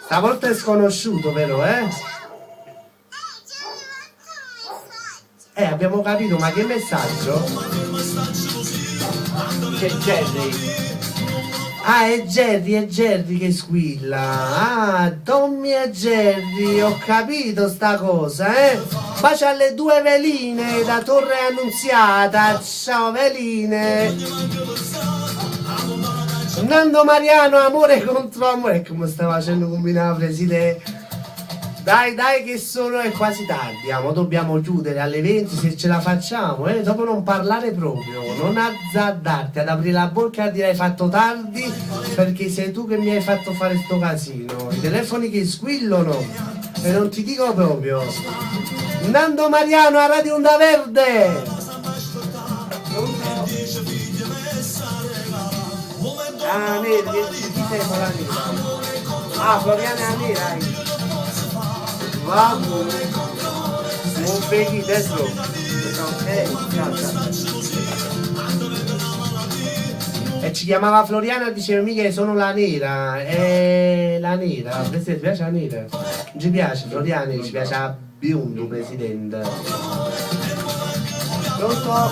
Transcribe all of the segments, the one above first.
Stavolta è sconosciuto però, eh? Abbiamo capito, ma che messaggio? C'è Jerry. Ah, è Jerry che squilla. Ah, Tommy e Jerry, ho capito sta cosa, eh? Bacia alle due veline da Torre Annunziata. Ciao veline. Nando Mariano, amore contro amore. Come sta facendo combinare presidente? Dai che è quasi tardi, amo, dobbiamo chiudere alle 20 se ce la facciamo, dopo non parlare proprio, non azzardarti ad aprire la bocca e dire hai fatto tardi perché sei tu che mi hai fatto fare sto casino, i telefoni che squillano e non ti dico proprio. Nando Mariano a Radio Onda Verde. Ah, nera, chi sei con la nera? Ah, Floriana è nera, Vamos, non vedi adesso. Ok, ciao. E ci chiamava Floriana e diceva mica sono la nera. La nera, presidente, ti piace la nera? Non ci piace Floriana, ci piace la biondo, presidente. Pronto?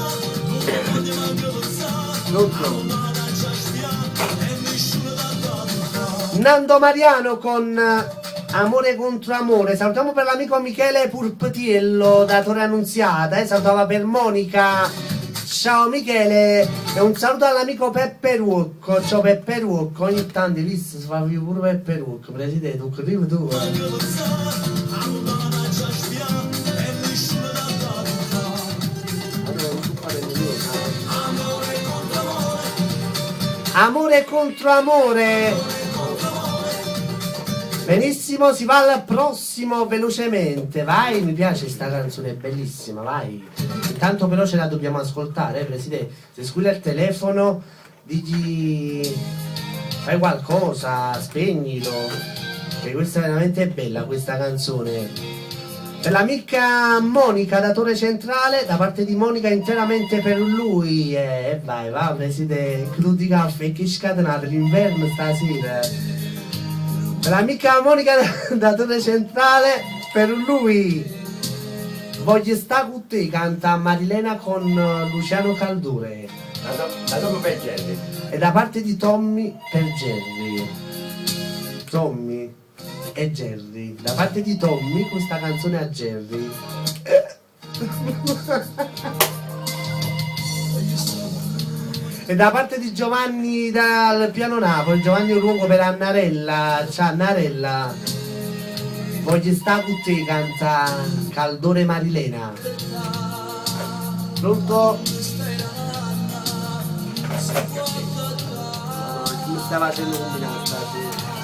Nando Mariano con Amore contro amore. Salutiamo per l'amico Michele Purpetiello da Torre Annunziata, salutava per Monica. Ciao Michele. E un saluto all'amico Peppe Ruocco. Ciao Peppe Ruocco. Ogni tanto hai visto si fa pure Peppe Ruocco, presidente, tu. Amore contro amore. Benissimo, si va al prossimo velocemente. Vai, mi piace sta canzone, è bellissima, vai. Intanto però ce la dobbiamo ascoltare, presidente. Se squilla il telefono, digli fai qualcosa, spegnilo. Perché questa è veramente bella, questa canzone. Per l'amica Monica da Torre Centrale, da parte di Monica interamente per lui. Vai, va, presidente, crudi caffè, che scatenate l'inverno stasera. L'amica Monica da Torre Centrale, per lui voglio sta con te, canta Marilena con Luciano Caldure. Da dopo per Jerry. E da parte di Tommy per Jerry. Tommy e Jerry. Da parte di Tommy questa canzone a Jerry. E da parte di Giovanni dal Piano Napoli, Giovanni Urugo per Annarella. Ciao Annarella. Voglio sta con te, canta Caldore Marilena. Pronto? Mi sta facendo combinare stasera.